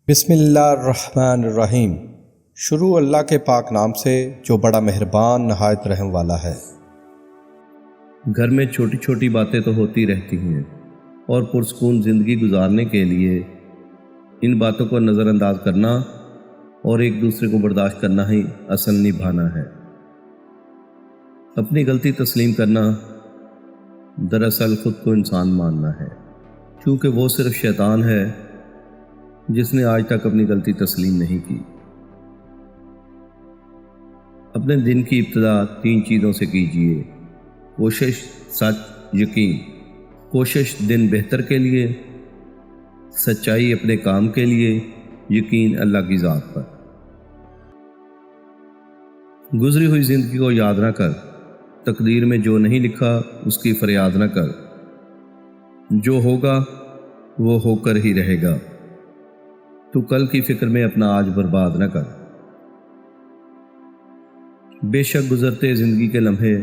بسم اللہ الرحمن الرحیم۔ شروع اللہ کے پاک نام سے جو بڑا مہربان نہایت رحم والا ہے۔ گھر میں چھوٹی چھوٹی باتیں تو ہوتی رہتی ہیں اور پرسکون زندگی گزارنے کے لیے ان باتوں کو نظر انداز کرنا اور ایک دوسرے کو برداشت کرنا ہی اصل نبھانا ہے۔ اپنی غلطی تسلیم کرنا دراصل خود کو انسان ماننا ہے، کیونکہ وہ صرف شیطان ہے جس نے آج تک اپنی غلطی تسلیم نہیں کی۔ اپنے دن کی ابتدا 3 چیزوں سے کیجیے: کوشش، سچ، یقین۔ کوشش دن بہتر کے لیے، سچائی اپنے کام کے لیے، یقین اللہ کی ذات پر۔ گزری ہوئی زندگی کو یاد نہ کر، تقدیر میں جو نہیں لکھا اس کی فریاد نہ کر، جو ہوگا وہ ہو کر ہی رہے گا۔ تو کل کی فکر میں اپنا آج برباد نہ کر۔ بے شک گزرتے زندگی کے لمحے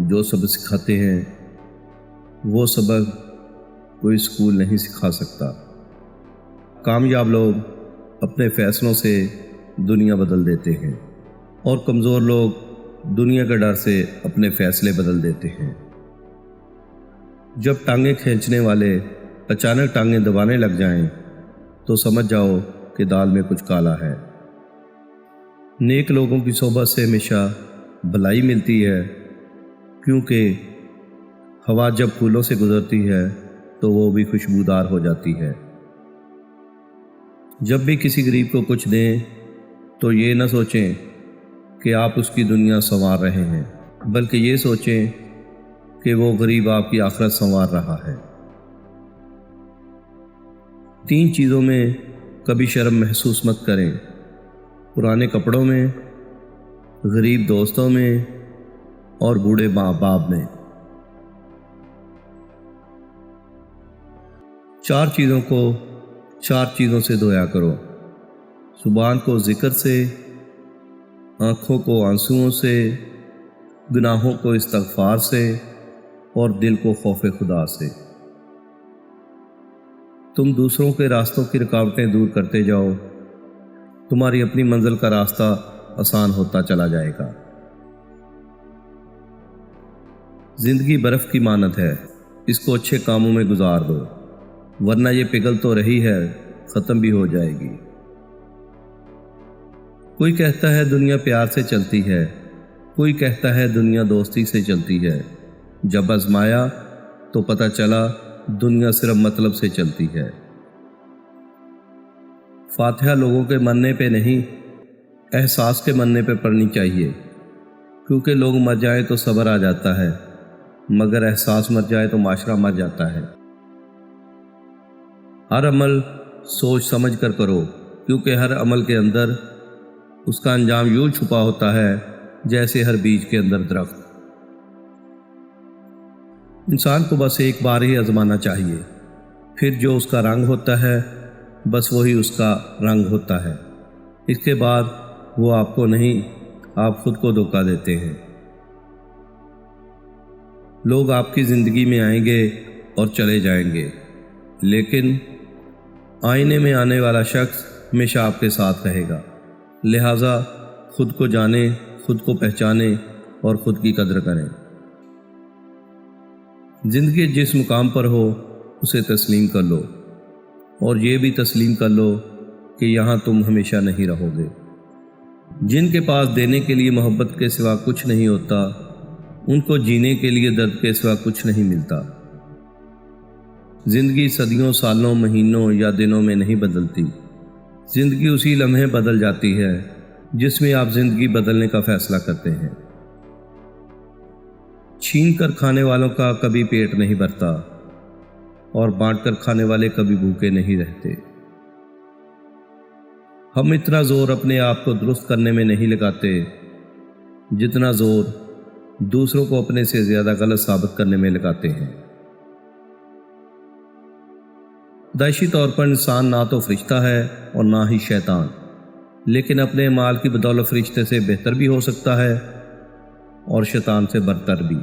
جو سبق سکھاتے ہیں وہ سبق کوئی اسکول نہیں سکھا سکتا۔ کامیاب لوگ اپنے فیصلوں سے دنیا بدل دیتے ہیں اور کمزور لوگ دنیا کے ڈر سے اپنے فیصلے بدل دیتے ہیں۔ جب ٹانگیں کھینچنے والے اچانک ٹانگیں دبانے لگ جائیں تو سمجھ جاؤ کہ دال میں کچھ کالا ہے۔ نیک لوگوں کی صحبت سے ہمیشہ بھلائی ملتی ہے، کیونکہ ہوا جب پھولوں سے گزرتی ہے تو وہ بھی خوشبودار ہو جاتی ہے۔ جب بھی کسی غریب کو کچھ دیں تو یہ نہ سوچیں کہ آپ اس کی دنیا سنوار رہے ہیں، بلکہ یہ سوچیں کہ وہ غریب آپ کی آخرت سنوار رہا ہے۔ 3 چیزوں میں کبھی شرم محسوس مت کریں: پرانے کپڑوں میں، غریب دوستوں میں اور بوڑھے ماں باپ میں۔ 4 چیزوں سے دھویا کرو: زبان کو ذکر سے، آنکھوں کو آنسوؤں سے، گناہوں کو استغفار سے اور دل کو خوف خدا سے۔ تم دوسروں کے راستوں کی رکاوٹیں دور کرتے جاؤ، تمہاری اپنی منزل کا راستہ آسان ہوتا چلا جائے گا۔ زندگی برف کی مانند ہے، اس کو اچھے کاموں میں گزار دو، ورنہ یہ پگھل تو رہی ہے، ختم بھی ہو جائے گی۔ کوئی کہتا ہے دنیا پیار سے چلتی ہے، کوئی کہتا ہے دنیا دوستی سے چلتی ہے۔ جب آزمایا تو پتہ چلا دنیا صرف مطلب سے چلتی ہے۔ فاتحہ لوگوں کے مرنے پہ نہیں، احساس کے مرنے پہ پڑھنی چاہیے، کیونکہ لوگ مر جائیں تو صبر آ جاتا ہے، مگر احساس مر جائے تو معاشرہ مر جاتا ہے۔ ہر عمل سوچ سمجھ کر کرو، کیونکہ ہر عمل کے اندر اس کا انجام یوں چھپا ہوتا ہے جیسے ہر بیج کے اندر درخت۔ انسان کو بس ایک بار ہی آزمانا چاہیے، پھر جو اس کا رنگ ہوتا ہے بس وہی اس کا رنگ ہوتا ہے۔ اس کے بعد وہ آپ کو نہیں، آپ خود کو دھوکہ دیتے ہیں۔ لوگ آپ کی زندگی میں آئیں گے اور چلے جائیں گے، لیکن آئینے میں آنے والا شخص ہمیشہ آپ کے ساتھ رہے گا۔ لہٰذا خود کو جانیں، خود کو پہچانیں اور خود کی قدر کریں۔ زندگی جس مقام پر ہو اسے تسلیم کر لو، اور یہ بھی تسلیم کر لو کہ یہاں تم ہمیشہ نہیں رہو گے۔ جن کے پاس دینے کے لیے محبت کے سوا کچھ نہیں ہوتا، ان کو جینے کے لیے درد کے سوا کچھ نہیں ملتا۔ زندگی صدیوں، سالوں، مہینوں یا دنوں میں نہیں بدلتی، زندگی اسی لمحے بدل جاتی ہے جس میں آپ زندگی بدلنے کا فیصلہ کرتے ہیں۔ چھین کر کھانے والوں کا کبھی پیٹ نہیں بھرتا، اور بانٹ کر کھانے والے کبھی بھوکے نہیں رہتے۔ ہم اتنا زور اپنے آپ کو درست کرنے میں نہیں لگاتے جتنا زور دوسروں کو اپنے سے زیادہ غلط ثابت کرنے میں لگاتے ہیں۔ پیدائشی طور پر انسان نہ تو فرشتہ ہے اور نہ ہی شیطان، لیکن اپنے اعمال کی بدولت فرشتے سے بہتر بھی ہو سکتا ہے اور شیطان سے برتر بھی۔